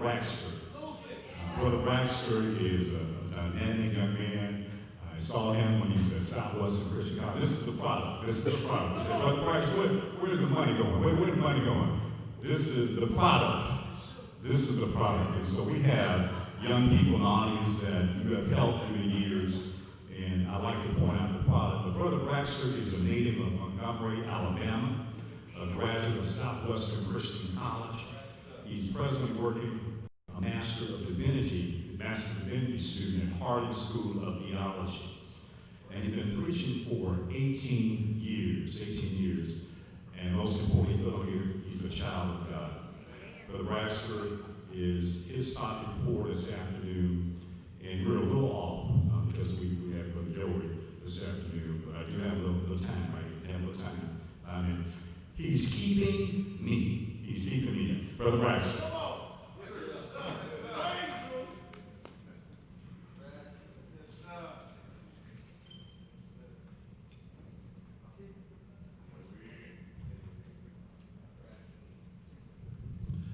Braxter. Brother Braxter is a dynamic young man. I saw him when he was at Southwestern Christian College. This is the product. This is the product. I said, Brother Braxter, where's the money going? Where's the money going? This is the product. This is the product. And so we have young people in the audience that you have helped through the years, and I like to point out the product. But Brother Braxter is a native of Montgomery, Alabama, a graduate of Southwestern Christian College. He's presently working a Master of Divinity student at Harding School of Theology. And he's been preaching for 18 years. And most importantly, here, he's a child of God. Brother Braxter is his topic for this afternoon, and we're a little off because we have Brother Joey this afternoon, but I do have a little time, right? I have a little time. He's keeping me. He's keeping me. Brother Braxter.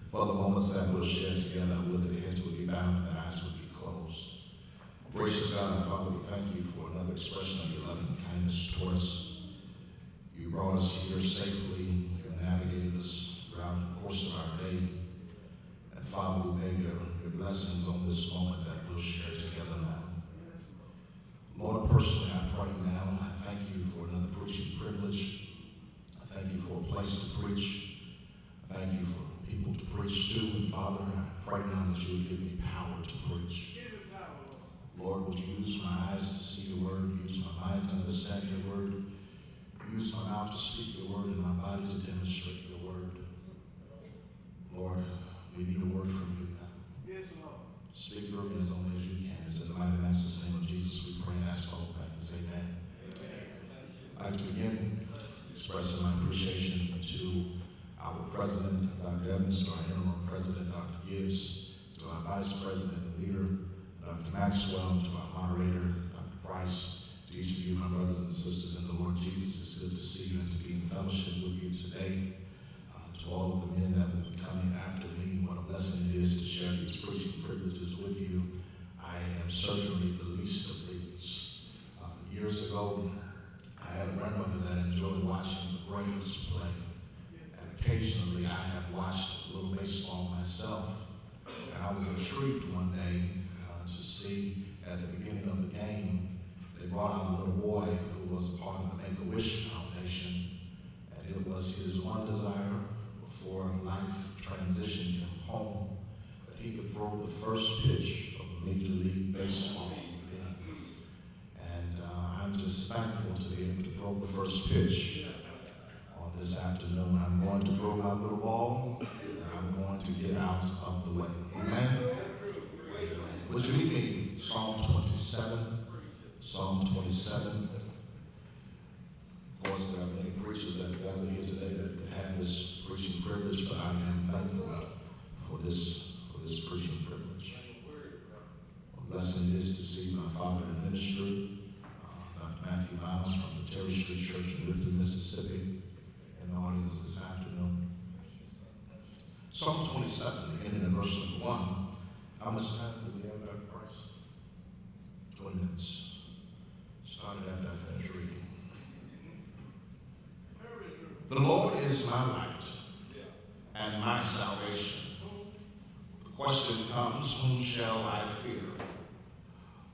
For the moments that we'll share together, will the heads will be bowed and the eyes will be closed. Gracious God and Father, we thank you for another expression of your loving kindness toward us. You brought us here safely. You navigated us throughout the course of our day. And Father, we beg your blessings on this moment that we'll share together now. Lord, personally, I pray now, I thank you for another preaching privilege. I thank you for a place to preach. I thank you for people to preach to, and Father, I pray now that you would give me power to preach. Lord, would you use my eyes to see the word, use my mind to understand your word, use my mouth to speak your word, and my body to demonstrate your word. Lord, we need a word from you now. Yes, Lord. Speak through me as only as you can. It's in the mighty master's name of Jesus we pray and ask all things. Amen. I'd like to begin expressing my appreciation to our President, Dr. Evans, to our Interim President, Dr. Gibbs, to our Vice President and Leader, Dr. Maxwell, to our Moderator, Dr. Price, to each of you, my brothers and sisters in the Lord Jesus. It's good to see you and to be in fellowship with you today. To all of the men that will be coming after me, what a blessing it is to share these preaching privileges with you. I am certainly the least of these. Years ago, I had a grandmother that enjoyed watching the Braves play. Occasionally, I have watched a little baseball myself, and I was intrigued one day to see at the beginning of the game, they brought out a little boy who was a part of the Make-A-Wish Foundation, and it was his one desire before life transitioned him home that he could throw the first pitch of a Major League Baseball game. And I'm just thankful to be able to throw the first pitch. This afternoon, I'm going to throw my little ball, and I'm going to get out of the way. Amen? Amen. Would you meet me? Psalm 27. Psalm 27. Of course, there are many preachers that gather here today that could have this preaching privilege, but I am thankful for this preaching privilege. A blessing it is to see my father in ministry, Dr. Matthew Miles from the Terry Street Church in Ripley, Mississippi, in the audience this afternoon. Psalm 27, beginning in verse number 1. How much time do we have, Dr. Price? 20 minutes. Started after I finished reading. The Lord is my light and my salvation. The question comes, whom shall I fear?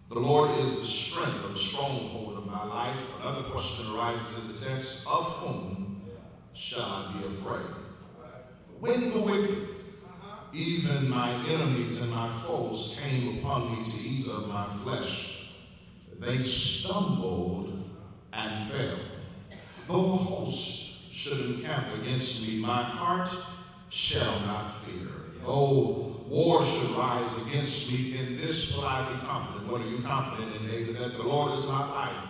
The Lord is the strength of the stronghold of my life. Another question arises in the text, of whom shall I be afraid? When the wicked, even my enemies and my foes, came upon me to eat of my flesh, they stumbled and fell. Though a host should encamp against me, my heart shall not fear. Though war should rise against me, in this will I be confident. What are you confident in, David? That the Lord is my light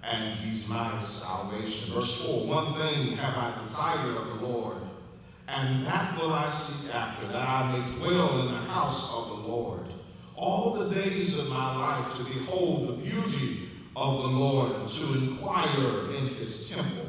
and he's my salvation. Verse 4, one thing have I desired of the Lord, and that will I seek after, that I may dwell in the house of the Lord all the days of my life, to behold the beauty of the Lord, and to inquire in his temple.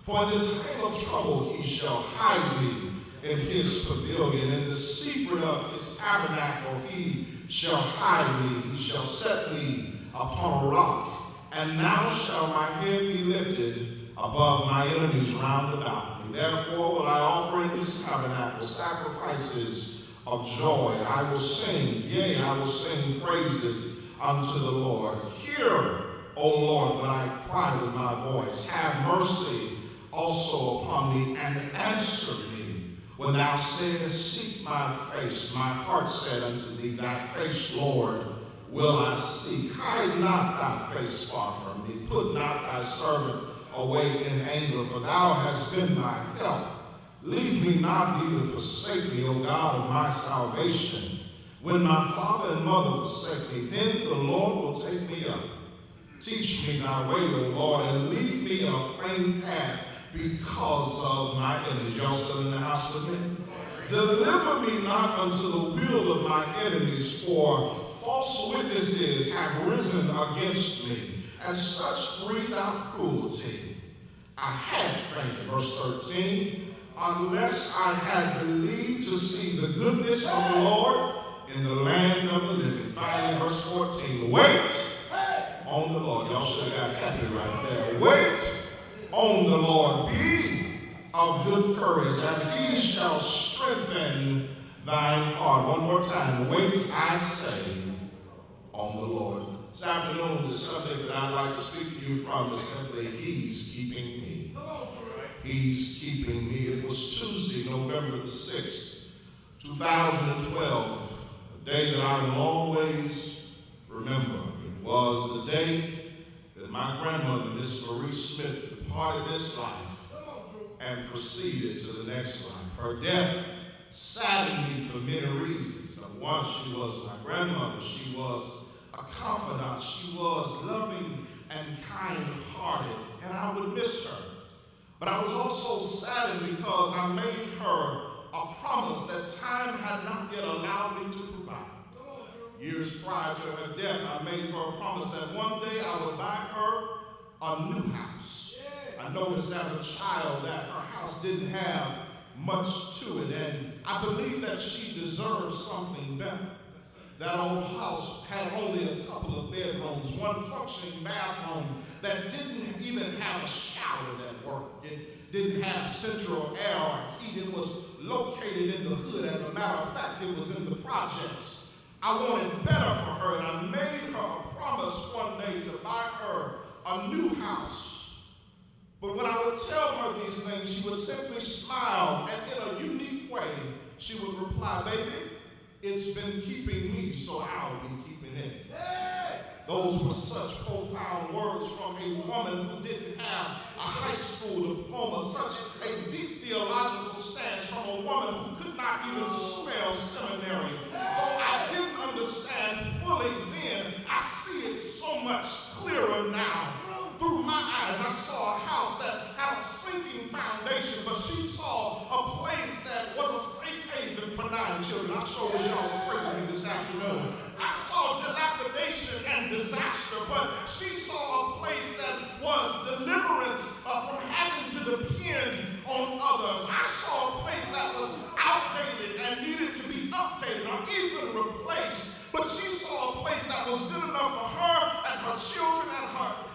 For in the time of trouble he shall hide me in his pavilion. In the secret of his tabernacle he shall hide me. He shall set me upon a rock. And now shall my head be lifted above my enemies round about me. Therefore will I offer in his tabernacle sacrifices of joy. I will sing, yea, I will sing praises unto the Lord. Hear, O Lord, when I cry with my voice. Have mercy also upon me, and answer me. When thou sayest, seek my face, my heart said unto thee, thy face, Lord, will I seek. Hide not thy face far from me. Put not thy servant away in anger, for thou hast been my help. Leave me not, neither forsake me, O God of my salvation. When my father and mother forsake me, then the Lord will take me up. Teach me thy way, O Lord, and lead me in a plain path because of my enemies. Y'all still in the house with me? Deliver me not unto the will of my enemies, for false witnesses have risen against me, and such breathe out cruelty. I had fainted, verse 13, unless I had believed to see the goodness of the Lord in the land of the living. Finally, verse 14, wait on the Lord. Y'all should have got happy right there. Wait on the Lord. Be of good courage, and he shall strengthen thine heart. One more time. Wait, I say, on the Lord. This afternoon, the subject that I'd like to speak to you from is simply, he's keeping me. He's keeping me. It was Tuesday, November the 6th, 2012, a day that I will always remember. It was the day that my grandmother, Miss Marie Smith, departed this life and proceeded to the next life. Her death saddened me for many reasons. Number one, she was my grandmother. She was a confidant. She was loving and kind-hearted, and I would miss her. But I was also saddened because I made her a promise that time had not yet allowed me to provide. Years prior to her death, I made her a promise that one day I would buy her a new house. I noticed as a child that her house didn't have much to it, and I believed that she deserved something better. That old house had only a couple of bedrooms, one functioning bathroom that didn't even have a shower that worked. It didn't have central air or heat. It was located in the hood. As a matter of fact, it was in the projects. I wanted better for her, and I made her a promise one day to buy her a new house. But when I would tell her these things, she would simply smile, and in a unique way, she would reply, baby, it's been keeping me, so I'll be keeping it. Those were such profound words from a woman who didn't have a high school diploma, such a deep theological stance from a woman who could not even spell seminary. Though I didn't understand fully then, I see it so much clearer now. Through my eyes, I saw a house that had a sinking foundation, but she saw a place that was a safe haven for 9 children. I sure wish y'all would pray with me this afternoon. I saw dilapidation and disaster, but she saw a place that was deliverance from having to depend on others. I saw a place that was outdated and needed to be updated or even replaced. But she saw a place that was good enough for her and her children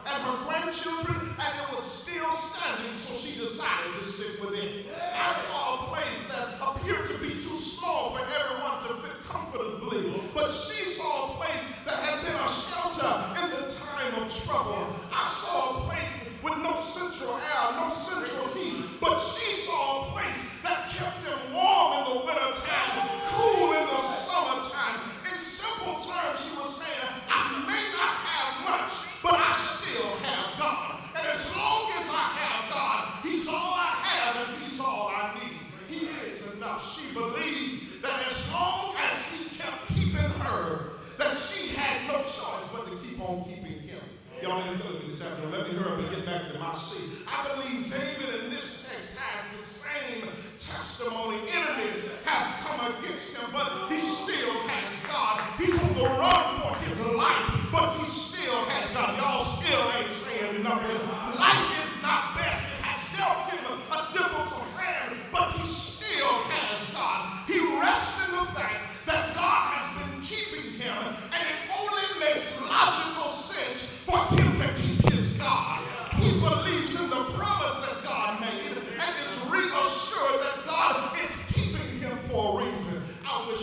and her grandchildren, and it was still standing, so she decided to stick with it. I saw a place that appeared to be too small for everyone to fit comfortably, but she saw a place that had been a shelter in the time of trouble. I saw a place with no central air, no central heat, but she saw a place that kept them warm in the wintertime, cool in the summertime. In simple terms, she was saying, I may not have much, but I still have God. And as long as I have God, he's all I have and he's all I need. He is enough. She believed that as long as he kept keeping her, that she had no choice but to keep on keeping him. Y'all ain't feeling me this afternoon. Let me hurry up and get back to my seat. I believe David in this text has the same testimony. Enemies have come against him, but he still has God. He's on the run for his life, but he still has God. Y'all still ain't saying nothing. Life is not best. It has dealt him a difficult hand, but he still has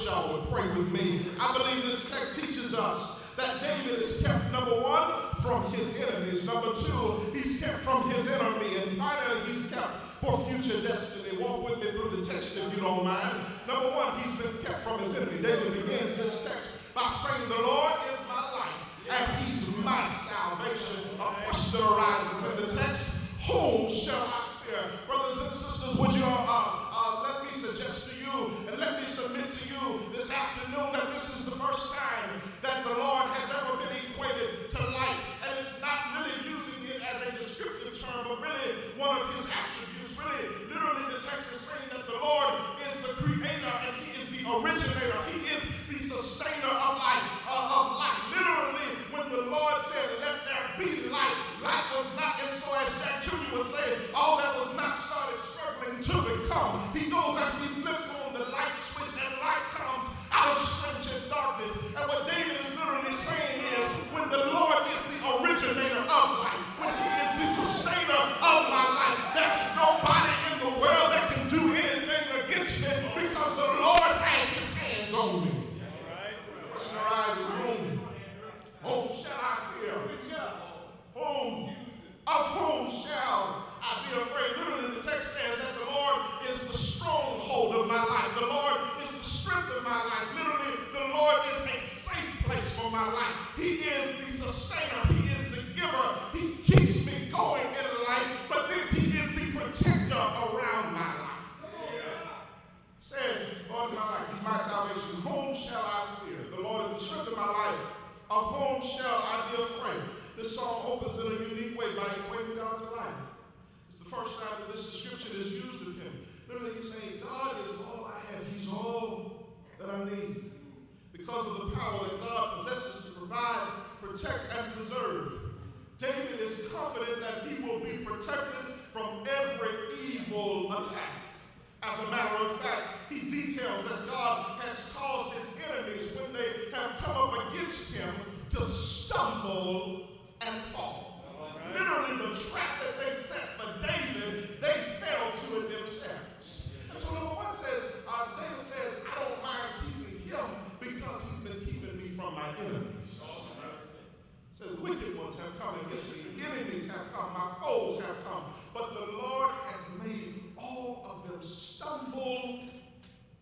y'all would pray with me. I believe this text teaches us that David is kept, number one, from his enemies. Number two, he's kept from his enemy. And finally, he's kept for future destiny. Walk with me through the text if you don't mind. Number one, he's been kept from his enemy. David begins this text by saying, the Lord is my light and he's my salvation. A question arises in the text, whom shall I fear? Brothers and sisters, would you let me suggest to you and let me submit to you this afternoon that this is the first time that the Lord has ever been equated to light. And it's not really using it as a descriptive term, but really one of his attributes. Really, literally the text is saying that the Lord is the creator and he is the originator. He is the sustainer of life. Literally, when the Lord said, let there be light, light was not, and so as Jack Jr. would say, all that was not started struggling to become. He goes and he flips on the light switch and light comes out of stringent darkness. And what David is literally saying is, when the Lord is the originator of life, when he is the sustainer of my life, there's nobody in the world that can do anything against me because the Lord has his hands on me. Question arises, whom shall I fear? Of whom shall I be afraid? Literally, the text says that the Lord is the stronghold of my life. The Lord is the strength of my life. Literally, the Lord is a safe place for my life. He is the sustainer. He is the giver. He keeps me going in life, but then he is the protector around my life. Says, Lord is my life. He's my salvation. Whom shall I fear? The Lord is the strength of my life. Of whom shall I be afraid? This song opens in a unique way by equating God to life. It's the first time that this description is used of him. Literally, he's saying, God is all I have. He's all that I need. Because of the power that God possesses to provide, protect, and preserve, David is confident that he will be protected from every evil attack. As a matter of fact, he details that God has caused his enemies, when they have come up against him, to stumble and fall. Literally, the trap that they set for David, they fell to it themselves. And so number one says, David says, I don't mind keeping him because he's been keeping me from my enemies. It says, wicked ones have come against me, enemies have come, my foes have come, but the Lord has made all of them stumble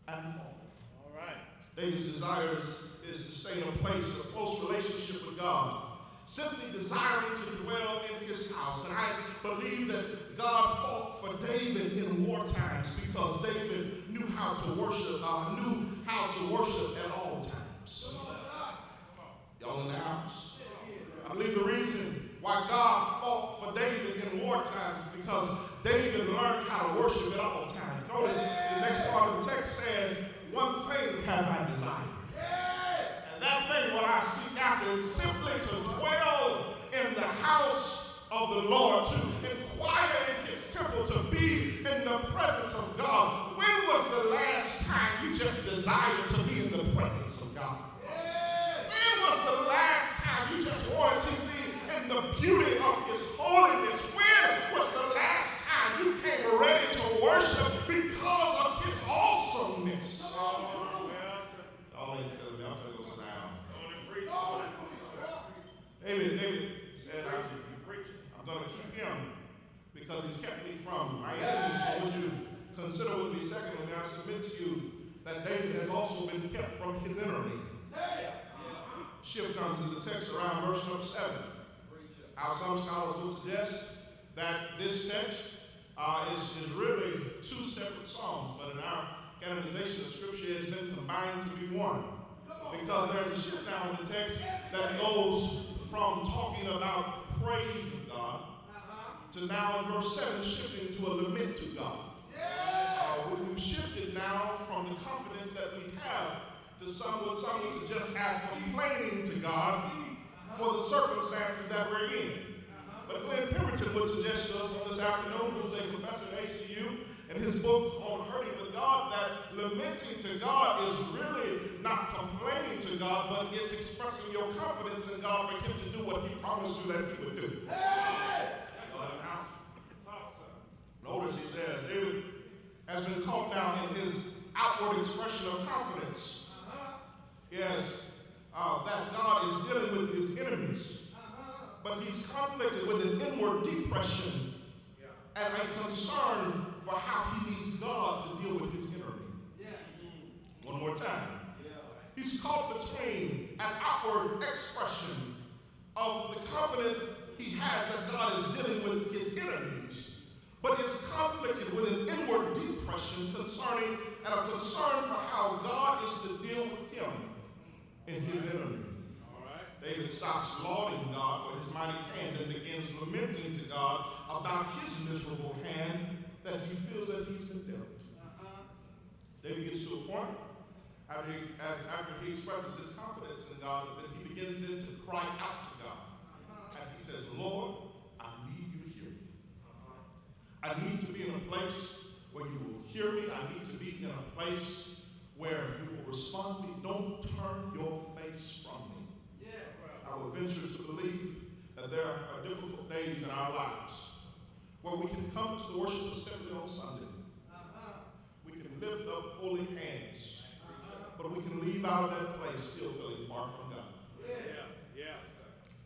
and fall. All right. David's desires is to stay in a place of close relationship with God, simply desiring to dwell in his house. And I believe that God fought for David in war times because David knew how to worship, at all times. Y'all in the house? I believe the reason why God fought for David in war times because David learned how to worship at all times. Notice the next part of the text says, one thing have I desired. And that thing what I seek after is simply to dwell in the house of the Lord, to inquire in his temple, to be in the presence of God. When was the last time you just desired to be in the presence of God? When was the last time you just wanted to be in the beauty of his holiness? When was the last time you came ready to worship because of his awesomeness? David said, I'm going to keep him because he's kept me from my enemies. I want you to consider with me secondly, I submit to you that David has also been kept from his enemy. Shift comes in the text around verse number 7. How some scholars will suggest that this text is really two separate psalms, but in our canonization of Scripture, it's been combined to be one. Because there's a shift now in the text that goes from talking about praise of God to now in verse 7 shifting to a lament to God. We've shifted now from the confidence that we have to what some would suggest as complaining to God for the circumstances that we're in. But Glenn Pemberton would suggest to us on this afternoon, who's a professor at ACU, in his book on hurting with God, that lamenting to God is really not complaining to God, but it's expressing your confidence in God for him to do what he promised you that he would do. Notice he says, David has been caught now in his outward expression of confidence. but he's conflicted with an inward depression and a concern for how he needs God to deal with his enemy. One more time. He's caught between an outward expression of the confidence he has that God is dealing with his enemies, but it's conflicted with an inward depression concerning and a concern for how God is to deal with him and his enemy. David stops lauding God for his mighty hands and begins lamenting to God about his miserable hand that he feels that he's been dealt. David gets to a point after he expresses his confidence in God that he begins then to cry out to God. And he says, Lord, I need you to hear me. I need to be in a place where you will hear me. I need to be in a place where you will respond to me. Don't turn your face from me. I will venture to believe that there are difficult days in our lives where we can come to the worship assembly on Sunday. We can lift up holy hands, but we can leave out of that place still feeling far from God.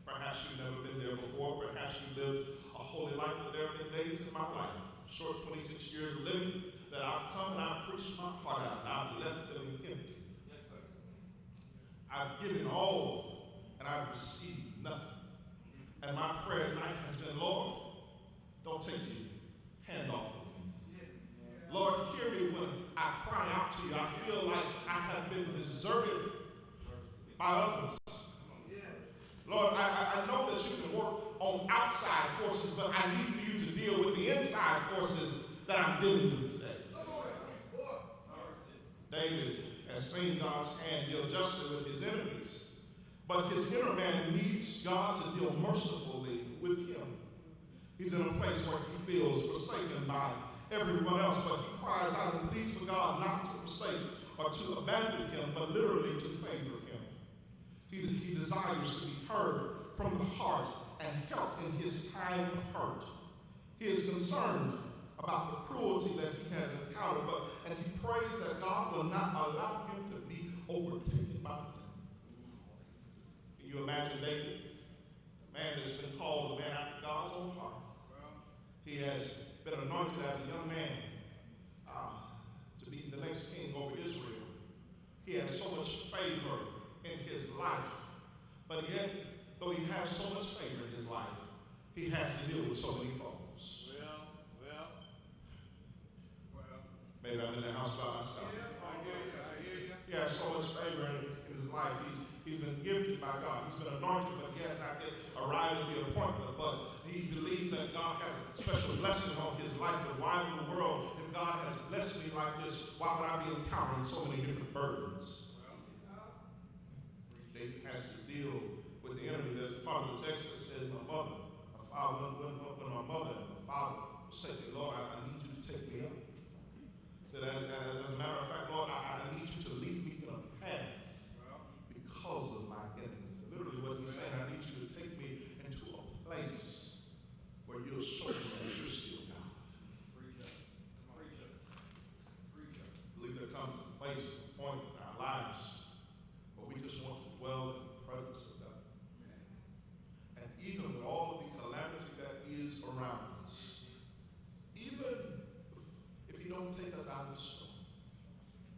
Perhaps you've never been there before. Perhaps you lived a holy life, but there have been days in my life, short 26 years of living, that I've come and I've preached my heart out and I've left feeling empty. I've given all and I've received nothing. And my prayer tonight has been, Lord, don't take your hand off of me. Lord, hear me when I cry out to you. I feel like I have been deserted by others. Lord, I know that you can work on outside forces, but I need for you to deal with the inside forces that I'm dealing with today. David has seen God's hand deal justly with his enemies, but his inner man needs God to deal mercifully with him. He's in a place where he feels forsaken by everyone else, but he cries out and pleads for God not to forsake or to abandon him, but literally to favor him. He desires to be heard from the heart and helped in his time of hurt. He is concerned about the cruelty that he has encountered, and he prays that God will not allow him to be overtaken by them. Can you imagine David, a man that's been called a man after God's own heart? He has been anointed as a young man to be the next king over Israel. He has so much favor in his life, but yet, though he has so much favor in his life, he has to deal with so many foes. Maybe I'm in the house by myself. I hear you. He has so much favor in his life. He's been gifted by God. He's been anointed, but he has not yet arrived at the appointment. But he believes that God has a special blessing on his life. But why in the world, if God has blessed me like this, why would I be encountering so many different burdens? David has to deal with the enemy. There's a part of the text that says, when my mother and my father forsake me, Lord, I need you to take me up. So that, as a matter of fact, Lord, I need you to lead me in a path because of my enemies. Literally what he's saying, I need you to take me into a place where you'll show me that you're still God. I believe there comes a place, a point in our lives where we just want to dwell in the presence of God. And even with all of the calamity that is around us, even if he don't take us out of the storm,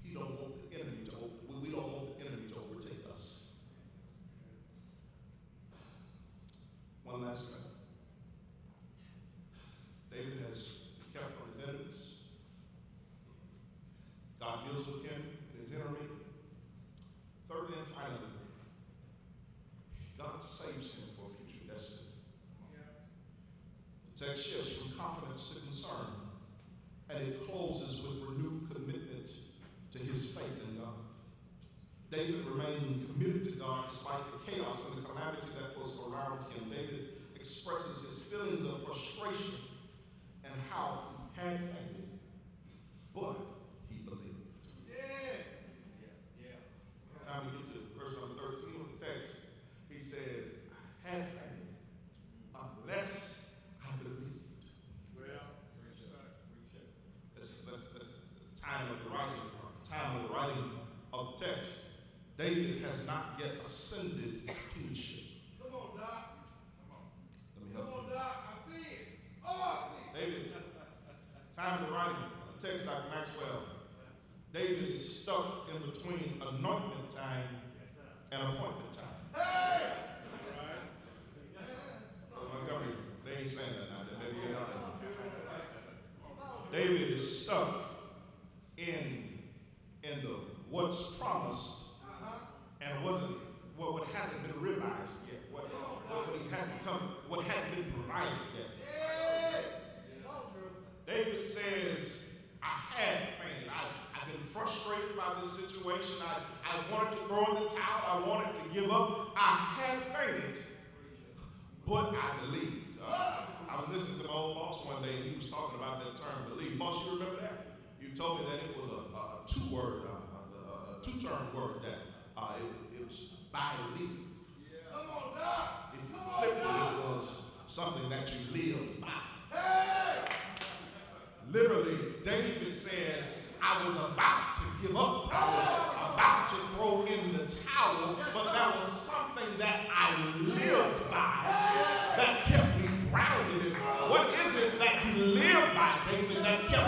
he don't want the enemy to we don't want the enemy to overtake us. One last thing. David has been kept from his enemies. God deals with him and his enemy. Thirdly and finally, God saves him for future destiny. The text shifts from confidence to concern, and it closes with renewed commitment to his faith in God. David remained committed to God despite the chaos and the calamity that was around him. David expresses his feelings of frustration and how he had fainted, but he believed. Time we get to verse number 13 of the text, he says, I had fainted unless I believed. That's the time of the writing of the text. David has not yet ascended to kingship. Come on, Doc. Time to write a text like Maxwell. David is stuck in between anointment time and appointment time. Hey! Montgomery, they ain't saying that now. Maybe they are. David is stuck in the what's promised and what hasn't been realized yet. What hadn't been provided yet. David says, I had fainted. I've been frustrated by this situation. I wanted to throw in the towel. I wanted to give up. I had fainted, but I believed. I was listening to my old boss one day, and he was talking about that term, believe. Boss, you remember that? You told me that it was a two-term word that it was by believe. Come on, God. If you flipped it, it was something that you lived by. Hey! Literally, David says, I was about to give up. I was about to throw in the towel, but there was something that I lived by that kept me grounded. And what is it that you lived by, David, that kept you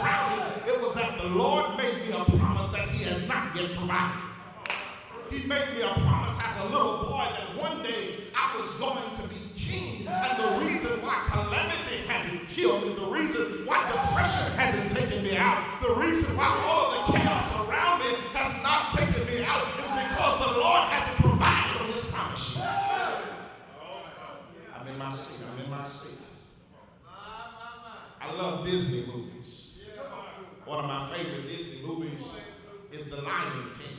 grounded? It was that the Lord made me a promise that he has not yet provided. He made me a promise as a little boy that one day I was going to be king. And the reason why calamity hasn't killed me, the reason why depression hasn't taken me out, the reason why all of the chaos around me has not taken me out is because the Lord hasn't provided on this promise sheet. I'm in my seat. I'm in my seat. I love Disney movies. One of my favorite Disney movies is The Lion King.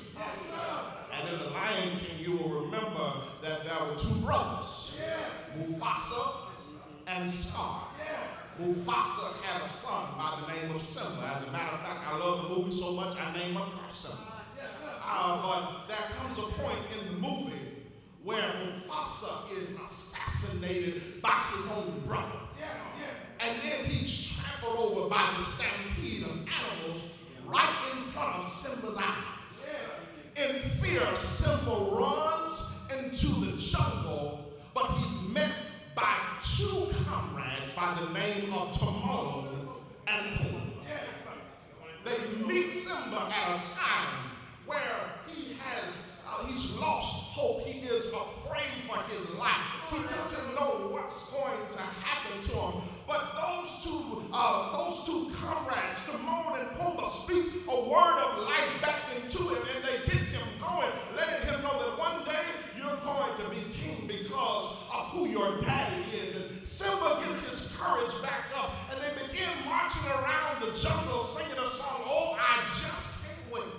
And in The Lion King, you will remember that there were two brothers, Mufasa and Scar. Mufasa had a son by the name of Simba. As a matter of fact, I love the movie so much, I named my car Simba. But there comes a point in the movie where Mufasa is assassinated by his own brother. And then he's trampled over by the stampede of animals right in front of Simba's eyes. In fear, Simba runs into the jungle, but he's met by two comrades by the name of Timon and Pumbaa. They meet Simba at a time where he's lost hope. He is afraid for his life. He doesn't know what's going to happen to him. But those two comrades, Timon and Pumbaa, speak a word of life back into him, and they get him going, letting him know that one day you're going to be king because of who your daddy is. And Simba gets his courage back up, and they begin marching around the jungle singing a song, "Oh, I just can't wait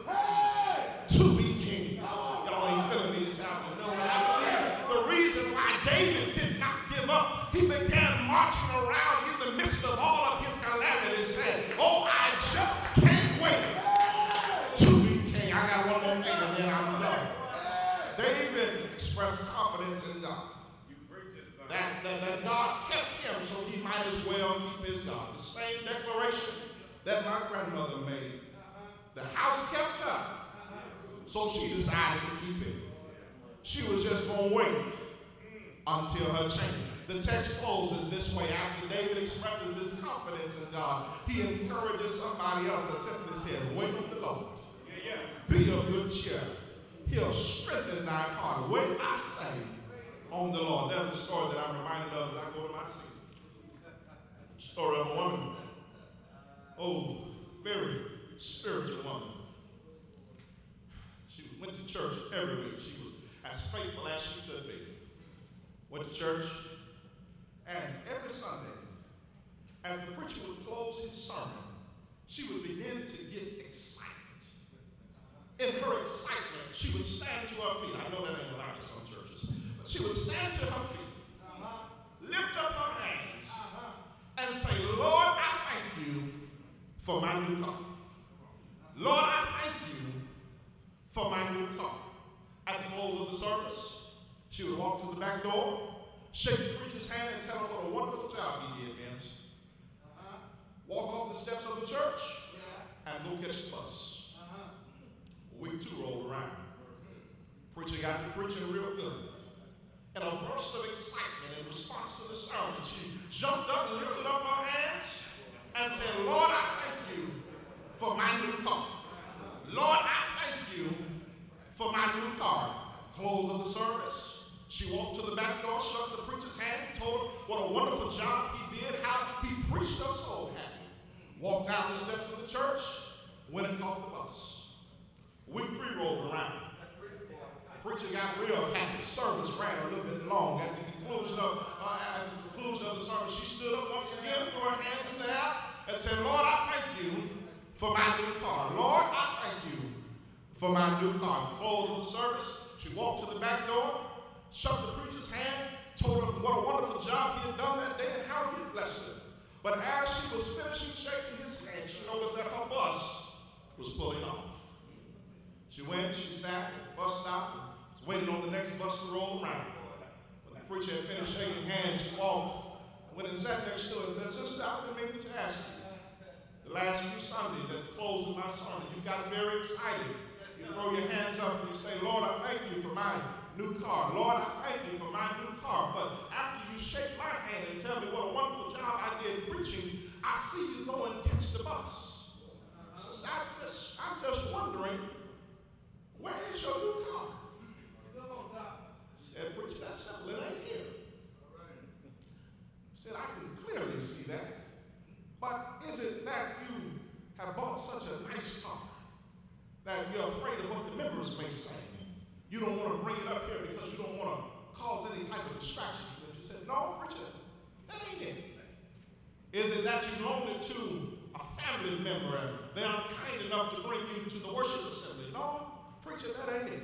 to be king." Y'all ain't feeling me this afternoon. And I believe the reason why David did not give up, he began marching around in the midst of all of his calamities, saying, "Oh, I just can't wait to be king." I got one more thing and then I'm done. David expressed confidence in God. That God kept him, so he might as well keep his God. The same declaration that my grandmother made. The house kept her, so she decided to keep it. She was just going to wait until her change. The text closes this way. After David expresses his confidence in God, he encourages somebody else that simply says, "Wait on the Lord. Be of good cheer. He'll strengthen thy heart. Wait, I say, on the Lord." There's a story that I'm reminded of as I go to my seat. Story of a woman. Oh, very spiritual woman. She went to church every week. She was as faithful as she could be. Went to church, and every Sunday, as the preacher would close his sermon, she would begin to get excited. In her excitement, she would stand to her feet. I know that ain't allowed in some churches, but she would stand to her feet, lift up her hands, and say, "Lord, I thank you for my new car. Lord, I thank you for my new car." At the close of the service, she would walk to the back door, shake the preacher's hand, and tell him what a wonderful job he did, Mims. Walk off the steps of the church and go catch the bus. Week 2 rolled around. Preacher got to preaching real good. In a burst of excitement in response to the sermon, she jumped up and lifted up her hands and said, Lord, I thank you for my new car. Lord, I thank you for my new car. At the close of the service, she walked to the back door, shook the preacher's hand, told him what a wonderful job he did, how he preached us so happy. Walked down the steps of the church, went and caught the bus. Week 3 rolled around. Preacher got real happy. Service ran a little bit long. At the conclusion of the service, she stood up once again, threw her hands in the air, and said, Lord, I thank you for my new car. Lord, I thank you for my new car. At the close of the service, she walked to the back door, shook the preacher's hand, told him what a wonderful job he had done that day and how he had blessed her. But as she was finishing shaking his hand, she noticed that her bus was pulling off. She went, she sat at the bus stop, and was waiting on the next bus to roll around. When the preacher had finished shaking hands, she walked, went and sat next to her and said, Sister, I've been meaning to ask you. The last few Sundays at the close of my sermon, you got very excited. You throw your hands up and you say, Lord, I thank you for my new car. Lord, I thank you for my new car. But after you shake my hand and tell me what a wonderful job I did preaching, I see you go and catch the bus. So I'm just wondering, where is your new car? I said, preacher, that's simple. It ain't here. I said, I can clearly see that. But is it that you have bought such a nice car that you're afraid of what the members may say? You don't want to bring it up here because you don't want to cause any type of distraction. She said, no, preacher, that ain't it. Is it that you loaned it to a family member and they are kind enough to bring you to the worship assembly? No, preacher, that ain't it.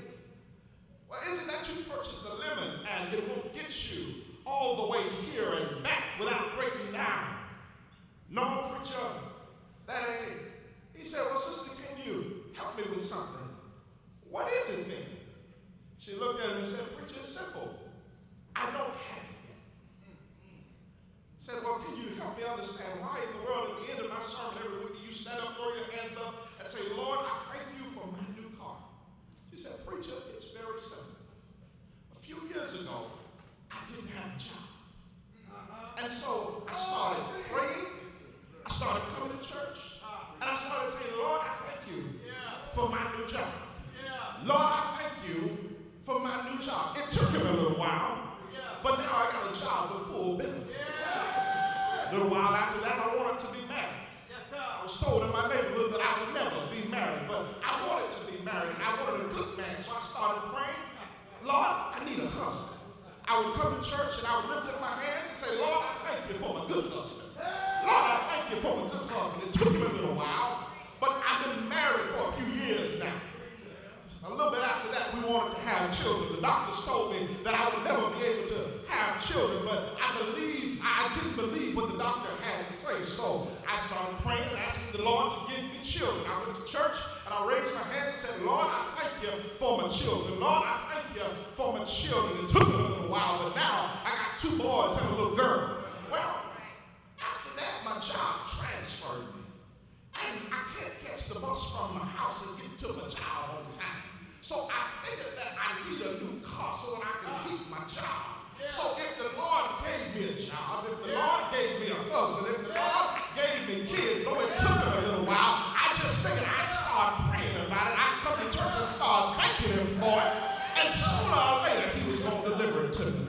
Well, is it that you purchased a lemon and it won't get you all the way here and back without breaking down? No, preacher, that ain't it. He said, well, sister, can you help me with something? What is it then? She looked at him and said, preacher, it's simple. I don't have it yet. Said, well, can you help me understand why in the world at the end of my sermon every week do you stand up, throw your hands up, and say, Lord, I thank you for my new car? She said, preacher, it's very simple. A few years ago, I didn't have a job. And so I started praying. I started coming to church. And I started saying, Lord, I thank you for my new job. Lord, I thank you for my new job. It took him a little while, but now I got a job with full benefits. A little while after that, I wanted to be married. I was told in my neighborhood that I would never be married, but I wanted to be married, and I wanted a good man, so I started praying, Lord, I need a husband. I would come to church and I would lift up my hands and say, Lord, I thank you for my good husband. Lord, I thank you for my good husband. It took him a little while, but I've been married for a few years now. A little bit after that, we wanted to have children. The doctors told me that I would never be able to have children, but I didn't believe what the doctor had to say. So I started praying and asking the Lord to give me children. I went to church and I raised my hand and said, Lord, I thank you for my children. Lord, I thank you for my children. It took them a little while, but now I got 2 boys and a little girl. Well, after that, my job transferred me. And I can't catch the bus from my house and get to my job on time. So I figured that I need a new car so that I can keep my job. So if the Lord gave me a job, if the Lord gave me a husband, if the Lord gave me kids, though it took him a little while, I just figured I'd start praying about it. I'd come to church and start thanking him for it. And sooner or later, he was going to deliver it to me.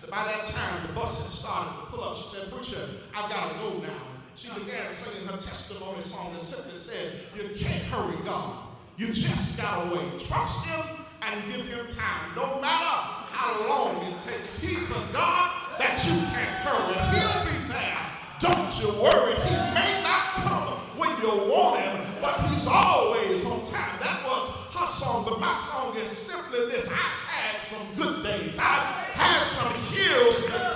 By that time, the bus had started to pull up. She said, preacher, I've got to go now. She began singing her testimony song that simply said, you can't hurry God. You just gotta wait. Trust him and give him time. No matter how long it takes. He's a God that you can't hurry. He'll be there. Don't you worry. He may not come when you want him, but he's always on time. That was her song, but my song is simply this. I've had some good days. I've had some hills to